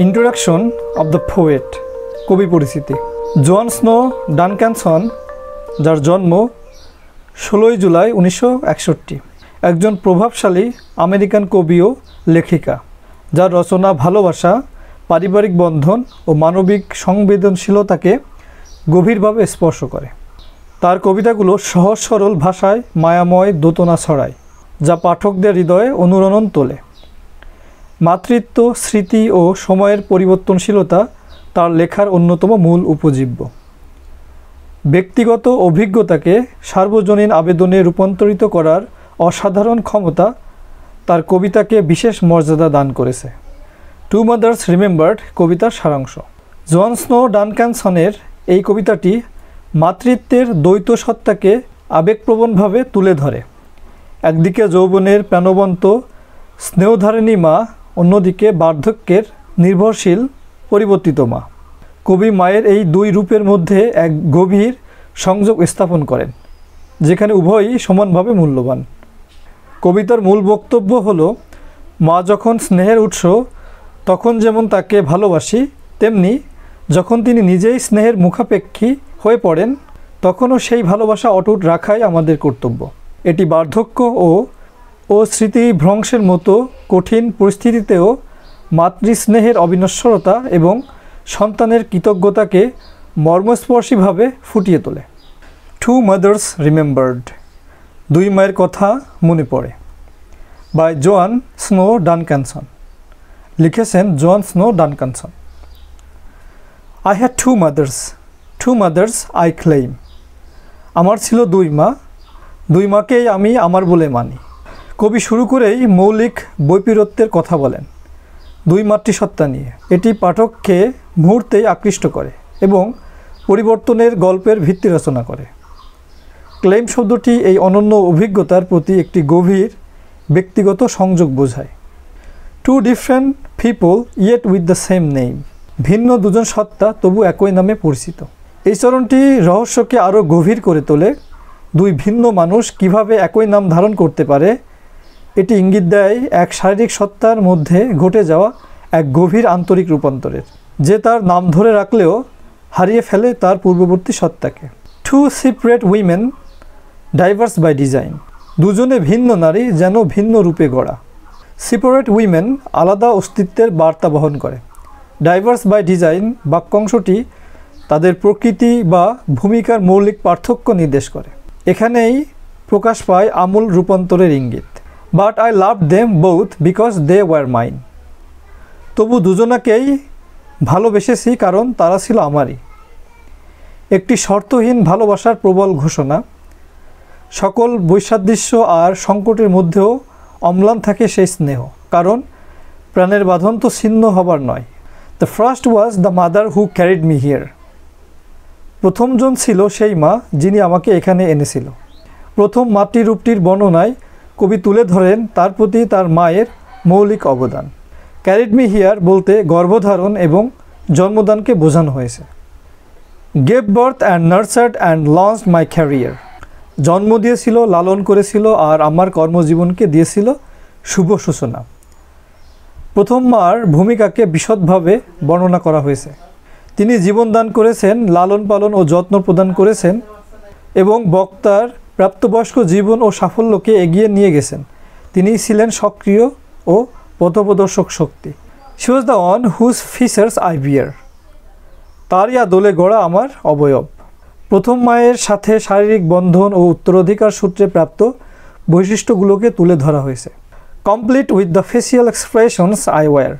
Introduction of the poet. কবি পরিচিতি। জন Snow ডানক্যানসন, যার জন্ম 16 জুলাই 1961, একজন প্রভাবশালী আমেরিকান কবি ও লেখিকা, যার রচনা ভালোবাসা, পারিবারিক বন্ধন ও মানবিক সংবেদনশীলতাকে গভীরভাবে স্পর্শ করে। তার কবিতাগুলো সহজ সরল ভাষায় মায়াময় দোতনা ছড়ায়, যা পাঠকদের হৃদয়ে অনুরণন তোলে। মাতৃত্ব, স্মৃতি ও সময়ের পরিবর্তনশীলতা তার লেখার অন্যতম মূল উপজীব্য। ব্যক্তিগত অভিজ্ঞতাকে সার্বজনীন আবেদনে রূপান্তরিত করার অসাধারণ ক্ষমতা তার কবিতাকে বিশেষ মর্যাদা দান করেছে। টু মাদার্স রিমেম্বার্ড কবিতার সারাংশ। জন স্নো ডানক্যানসনের এই কবিতাটি মাতৃত্বের দ্বৈত সত্তাকে আবেগপ্রবণভাবে তুলে ধরে। একদিকে যৌবনের প্রাণবন্ত স্নেহধারিণী মা, অন্যদিকে বার্ধক্যের নির্ভরশীল পরিবর্তিত মা। কবি মায়ের এই দুই রূপের মধ্যে এক গভীর সংযোগ স্থাপন করেন, যেখানে উভয়ই সমানভাবে মূল্যবান। কবিতার মূল বক্তব্য হলো, মা যখন স্নেহের উৎস, তখন যেমন তাকে ভালোবাসি, তেমনি যখন তিনি নিজেই স্নেহের মুখাপেক্ষী হয়ে পড়েন, তখনও সেই ভালোবাসা অটুট রাখাই আমাদের কর্তব্য। এটি বার্ধক্য ও স্মৃতিভ্রংশের মতো কঠিন পরিস্থিতিতেও মাতৃস্নেহের অবিনশ্বরতা এবং সন্তানের কৃতজ্ঞতাকে মর্মস্পর্শীভাবে ফুটিয়ে তোলে। টু মাদার্স রিমেম্বার্ড, দুই মায়ের কথা মনে পড়ে, বাই জন স্নো ডানক্যানসন। লিখেছেন John Snow Duncanson. I had two mothers I claim. আমার ছিল দুই মা, দুই মাকেই আমি আমার বলে মানি। কবি শুরু করেই মৌলিক বৈপরীত্যের কথা বলেন, দুই মাতৃসত্তা নিয়ে। এটি পাঠককে মুহূর্তেই আকৃষ্ট করে এবং পরিবর্তনের গল্পের ভিত্তি রচনা করে। ক্লেইম শব্দটি এই অনন্য অভিজ্ঞতার প্রতি একটি গভীর ব্যক্তিগত সংযোগ বোঝায়। Two different people yet with the same name. ভিন্ন দুজন সত্তা তবু একই নামে পরিচিত। এই চরণটি রহস্যকে আরও গভীর করে তোলে। দুই ভিন্ন মানুষ কিভাবে একই নাম ধারণ করতে পারে, এটি ইঙ্গিত দেয় এক শারীরিক সত্তার মধ্যে ঘটে যাওয়া এক গভীর আন্তরিক রূপান্তরের, যে তার নাম ধরে রাখলেও হারিয়ে ফেলে তার পূর্ববর্তী সত্তাকে। Two separate women diverse by design. দুজনে ভিন্ন নারী, যেন ভিন্ন রূপে গড়া। সেপারেট উইমেন আলাদা অস্তিত্বের বার্তা বহন করে। ডাইভার্স বাই ডিজাইন বাক্যাংশটি তাদের প্রকৃতি বা ভূমিকার মৌলিক পার্থক্য নির্দেশ করে। এখানেই প্রকাশ পায় আমূল রূপান্তরের ইঙ্গিত। But I love them both because they were mine. তবু দুজনাকেই ভালোবেসেছি কারণ তারা ছিল আমারই। একটি শর্তহীন ভালোবাসার প্রবল ঘোষণা। সকল বৈসাদৃশ্য আর সংকটের মধ্যেও অম্লান থাকে সেই স্নেহ, কারণ প্রাণের বাঁধন তো ছিন্ন হবার নয়। The first was the mother who carried me here. প্রথমজন ছিল সেই মা যিনি আমাকে এখানে এনেছিল। প্রথম মাতৃরূপটির বর্ণনায় কবি তুলে ধরেন তার প্রতি তার মায়ের মৌলিক অবদান। ক্যারিড মি হিয়ার বলতে গর্ভধারণ এবং জন্মদানকে বোঝানো হয়েছে। Gave birth and নার্চার্ড and launched my career. জন্ম দিয়েছিল, লালন করেছিল আর আমার কর্মজীবনকে দিয়েছিল শুভ সূচনা। প্রথম মার ভূমিকাকে বিশদভাবে বর্ণনা করা হয়েছে। তিনি জীবনদান করেছেন, লালন পালন ও যত্ন প্রদান করেছেন এবং বক্তার প্রাপ্তবয়স্ক জীবন ও সাফল্যকে এগিয়ে নিয়ে গেছেন। তিনিই ছিলেন সক্রিয় ও পথপ্রদর্শক শক্তি। She was the one whose features I bear. তারই আদলে গড়া আমার অবয়ব। প্রথম মায়ের সাথে শারীরিক বন্ধন ও উত্তরাধিকার সূত্রে প্রাপ্ত বৈশিষ্ট্যগুলোকে তুলে ধরা হয়েছে। Complete with the facial expressions I wear.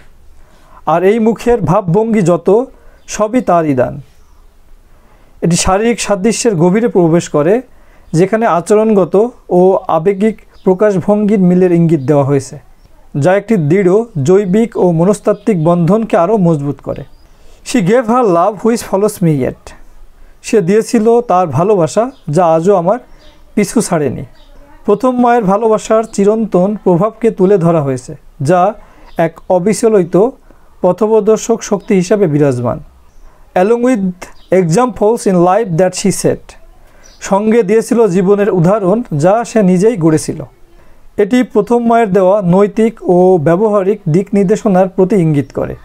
আর এই মুখের ভাবভঙ্গি যত, সবই তারই দান। এটি শারীরিক সাদৃশ্যের গভীরে প্রবেশ করে, যেখানে আচরণগত ও আবেগিক প্রকাশভঙ্গির মিলের ইঙ্গিত দেওয়া হয়েছে, যা একটি দৃঢ় জৈবিক ও মনস্তাত্ত্বিক বন্ধনকে আরও মজবুত করে। She gave her love which follows me yet. সে দিয়েছিল তার ভালোবাসা, যা আজও আমার পিছু ছাড়েনি। প্রথম মায়ের ভালোবাসার চিরন্তন প্রভাবকে তুলে ধরা হয়েছে, যা এক অবিচলিত পথপ্রদর্শক শক্তি হিসাবে বিরাজমান। Along with examples in life that she said. সঙ্গে দিয়েছিল জীবনের উদাহরণ, যা সে নিজেই গড়েছিল। এটি প্রথম মায়ের দেওয়া নৈতিক ও ব্যবহারিক দিক নির্দেশনার প্রতি ইঙ্গিত করে।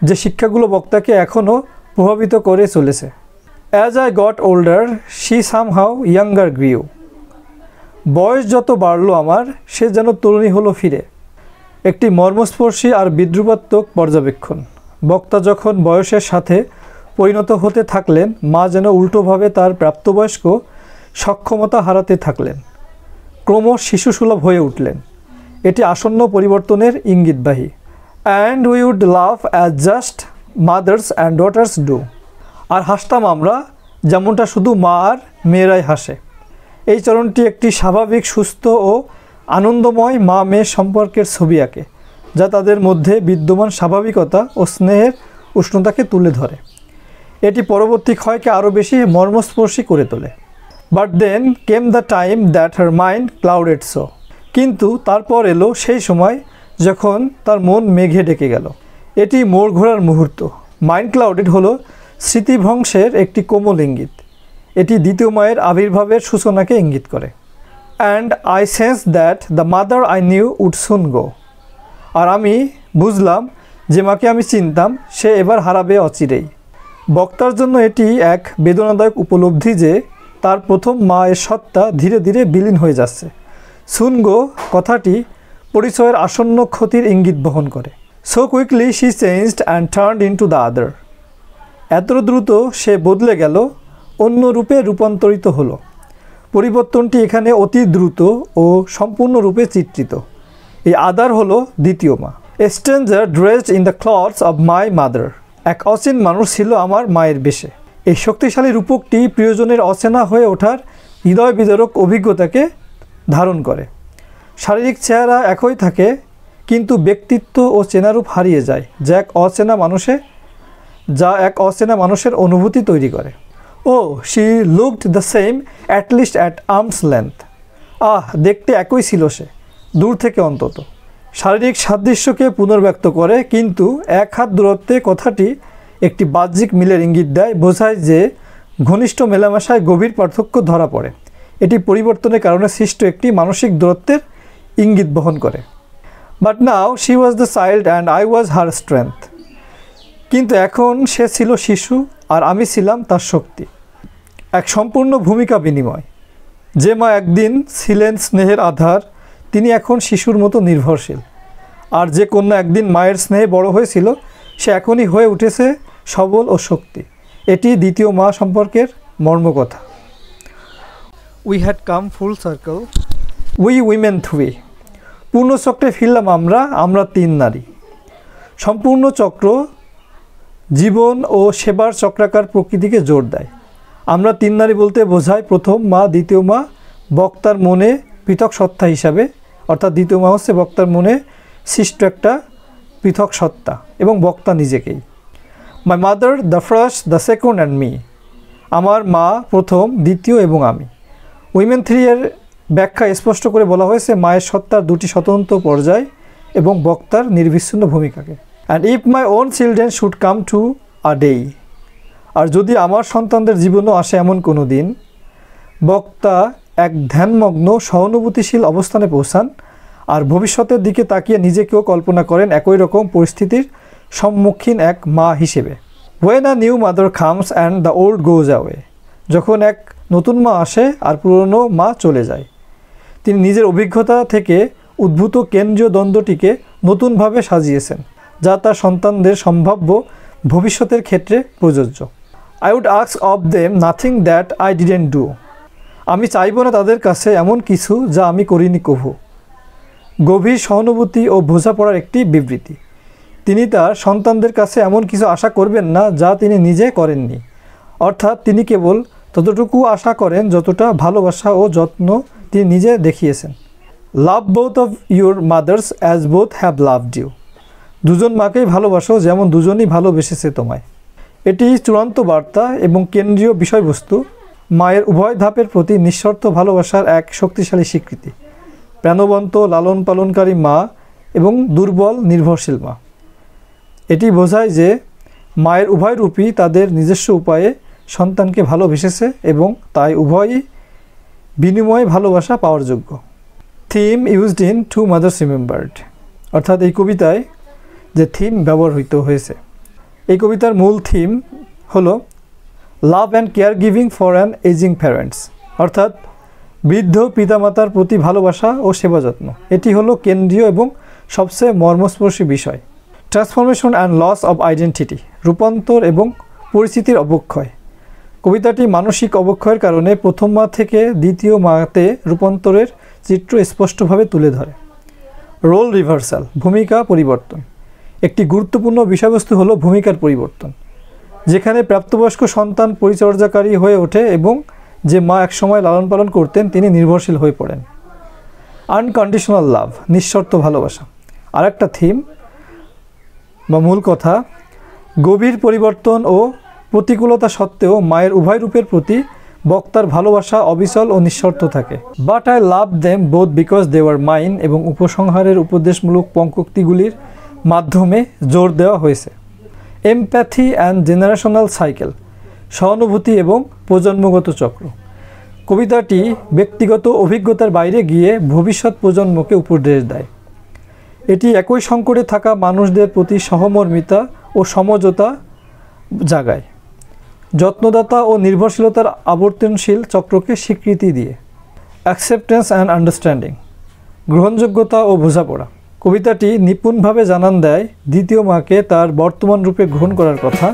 যে শিক্ষাগুলো বক্তাকে এখনও প্রভাবিত করে চলেছে। As I got older she somehow younger গ্রিউ। বয়স যত বাড়লো আমার, সে যেন তরুণী হলো ফিরে। একটি মর্মস্পর্শী আর বিদ্রুপাত্মক পর্যবেক্ষণ। বক্তা যখন বয়সের সাথে পরিণত হতে থাকলেন, মা যেন উল্টোভাবে তার প্রাপ্তবয়স্ক সক্ষমতা হারাতে থাকলেন, ক্রমশ শিশুসুলভ হয়ে উঠলেন। এটি আসন্ন পরিবর্তনের ইঙ্গিতবাহী। And we would love as just mothers and daughters do. আর হাসতাম আমরা যেমনটা শুধু মা আর মেয়েরাই হাসে। এই চরণটি একটি স্বাভাবিক, সুস্থ ও আনন্দময় মা মেয়ে সম্পর্কের ছবি আঁকে, যা তাদের মধ্যে বিদ্যমান স্বাভাবিকতা ও স্নেহের উষ্ণতাকে তুলে ধরে। এটি পরবর্তী ক্ষয়কে আরও বেশি মর্মস্পর্শী করে তোলে। But then came the time that her mind clouded so. কিন্তু তারপর এলো সেই সময় যখন তার মন মেঘে ডেকে গেল। এটি মোড় ঘোরার মুহূর্ত। মাইন্ড ক্লাউডেড হলো স্মৃতিভ্রংশের একটি কোমল ইঙ্গিত। এটি দ্বিতীয় মায়ের আবির্ভাবের সূচনাকে ইঙ্গিত করে। And I sense that the mother I knew would soon go. আর আমি বুঝলাম যে মাকে আমি চিনতাম, সে এবার হারাবে অচিরেই। বক্তার জন্য এটি এক বেদনাদায়ক উপলব্ধি যে তার প্রথম মায়ের সত্তা ধীরে ধীরে বিলীন হয়ে যাচ্ছে। সুন গো কথাটি পরিচয়ের আসন্ন ক্ষতির ইঙ্গিত বহন করে। So quickly she changed and turned into the other. এত দ্রুত সে বদলে গেল, অন্য রূপে রূপান্তরিত হলো। পরিবর্তনটি এখানে অতি দ্রুত ও সম্পূর্ণরূপে চিত্রিত। এই আদার হলো দ্বিতীয় মা। A stranger dressed in the clothes of my mother. এক অচেন মানুষ ছিল আমার মায়ের বেশে। এই শক্তিশালী রূপকটি প্রিয়জনের অচেনা হয়ে ওঠার হৃদয় বিদারক অভিজ্ঞতাকে ধারণ করে। শারীরিক চেহারা একই থাকে, কিন্তু ব্যক্তিত্ব ও চেনারূপ হারিয়ে যায়, যা এক অচেনা মানুষের অনুভূতি তৈরি করে। Oh she looked the same at least at arm's length. দেখতে একই ছিল সে, দূর থেকে অন্তত। শারীরিক সাদৃশ্যকে পুনর্ব্যক্ত করে, কিন্তু এক হাত দূরত্বে কথাটি একটি বাহ্যিক মিলের ইঙ্গিত দেয়, বোঝায় যে ঘনিষ্ঠ মেলামেশায় গভীর পার্থক্য ধরা পড়ে। এটি পরিবর্তনের কারণে সৃষ্ট একটি মানসিক দূরত্বের ইঙ্গিত বহন করে। But now she was the child and I was her strength. কিন্তু এখন সে ছিল শিশু আর আমি ছিলাম তার শক্তি। এক সম্পূর্ণ ভূমিকা বিনিময়। যে মা একদিন ছিলেন স্নেহের আধার, তিনি এখন শিশুর মতো নির্ভরশীল। আর যে কন্যা একদিন মায়ের স্নেহে বড় হয়েছিল, সে এখনই হয়ে উঠেছে সবল ও শক্তি। এটি দ্বিতীয় মা সম্পর্কের মর্মকথা। We had come full circle, we women three. পূর্ণচক্রে ফিরলাম আমরা তিন নারী। সম্পূর্ণ চক্র জীবন ও সেবার চক্রাকার প্রকৃতিকে জোর দেয়। আমরা তিন নারী বলতে বোঝায় প্রথম মা, দ্বিতীয় মা বক্তার মনে পৃথক সত্তা হিসাবে, অর্থাৎ দ্বিতীয় মা হচ্ছে বক্তার মনে সৃষ্ট একটা পৃথক সত্তা, এবং বক্তা নিজেকেই। My mother, the first, the second and me. আমার মা প্রথম, দ্বিতীয় এবং আমি। উইমেন থ্রি এর ব্যাখ্যা স্পষ্ট করে বলা হয়েছে মায়ের সত্তার দুটি স্বতন্ত্র পর্যায় এবং বক্তার নির্বিচ্ছিন্ন ভূমিকাকে। And if my own children should come to a day. আর যদি আমার সন্তানদের জীবনও আসে এমন কোনো দিন, বক্তা এক ধ্যানমগ্ন সহানুভূতিশীল অবস্থানে পৌঁছান আর ভবিষ্যতের দিকে তাকিয়ে নিজেকেও কল্পনা করেন একই রকম পরিস্থিতির সম্মুখীন এক মা হিসেবে। When a new mother comes and the old goes away. যখন এক নতুন মা আসে আর পুরনো মা চলে যায়, তিনি নিজের অভিজ্ঞতা থেকে উদ্ভূত কেন্দ্রীয় দ্বন্দ্বটিকে নতুনভাবে সাজিয়েছেন, যা তার সন্তানদের সম্ভাব্য ভবিষ্যতের ক্ষেত্রে প্রযোজ্য। I would ask of them nothing that I didn't do. আমি চাইব না তাদের কাছে এমন কিছু যা আমি করিনি কভু। গভীর সহানুভূতি ও বোঝাপড়ার একটি বিবৃতি। তিনি তার সন্তানদের কাছে এমন কিছু আশা করবেন না যা তিনি নিজে করেননি, অর্থাৎ তিনি কেবল ততটুকু আশা করেন যতটা ভালোবাসা ও যত্ন তিনি নিজে দেখিয়েছেন। Love both of your mothers as both have loved you. দুজন মাকেই ভালোবাসো যেমন দুজনই ভালোবেসেছে তোমায়। এটি চূড়ান্ত বার্তা এবং কেন্দ্রীয় বিষয়বস্তু মায়ের উভয় ধাপের প্রতি নিঃশর্ত ভালোবাসার এক শক্তিশালী স্বীকৃতি। প্রাণবন্ত লালন পালনকারী মা এবং দুর্বল নির্ভরশীল মা। এটি বোঝায় যে মায়ের উভয় রূপই তাদের নিজস্ব উপায়ে সন্তানকে ভালোবেসেছে এবং তাই উভয়ই বিনিময়ে ভালোবাসা পাওয়ার যোগ্য। Theme used in to mothers remembered. অর্থাৎ এই কবিতায় যে থিম ব্যবহৃত হয়েছে এই কবিতার মূল থিম হলো love and care giving for an ageing parents, অর্থাৎ বৃদ্ধ পিতামাতার প্রতি ভালোবাসা ও সেবা যত্ন। এটি হলো কেন্দ্রীয় এবং সবচেয়ে মর্মস্পর্শী বিষয়। Transformation and loss of identity, রূপান্তর এবং পরিচিতির অবক্ষয়। কবিতাটি মানসিক অবক্ষয়ের কারণে প্রথম মা থেকে দ্বিতীয় মাতে রূপান্তরের চিত্র স্পষ্টভাবে তুলে ধরে। রোল রিভার্সাল, ভূমিকা পরিবর্তন। একটি গুরুত্বপূর্ণ বিষয়বস্তু হলো ভূমিকার পরিবর্তন, যেখানে প্রাপ্তবয়স্ক সন্তান পরিচর্যাকারী হয়ে ওঠে এবং যে মা একসময় লালন পালন করতেন তিনি নির্ভরশীল হয়ে পড়েন। আনকন্ডিশনাল লাভ, নিঃশর্ত ভালোবাসা। আর একটা থিম বা মূল কথা, গভীর পরিবর্তন ও প্রতিকূলতা সত্ত্বেও মায়ের উভয় রূপের প্রতি বক্তার ভালোবাসা অবিচল ও নিঃশর্ত থাকে। But I love them both because they were mine, এবং উপসংহারের উপদেশমূলক পঙ্ক্তিগুলির মাধ্যমে জোর দেওয়া হয়েছে। এমপ্যাথি অ্যান্ড জেনারেশনাল সাইকেল, সহানুভূতি এবং প্রজন্মগত চক্র। কবিতাটি ব্যক্তিগত অভিজ্ঞতার বাইরে গিয়ে ভবিষ্যৎ প্রজন্মকে উপদেশ দেয়। এটি একই সংকটে থাকা মানুষদের প্রতি সহমর্মিতা ও সমঝোতা জাগায়, যত্নদাতা ও নির্ভরশীলতার আবর্তনশীল চক্রকে স্বীকৃতি দিয়ে। অ্যাকসেপ্টেন্স অ্যান্ড আন্ডারস্ট্যান্ডিং, গ্রহণযোগ্যতা ও বোঝাপড়া। কবিতাটি নিপুণভাবে জানান দেয় দ্বিতীয় মাকে তার বর্তমান রূপে গ্রহণ করার কথা,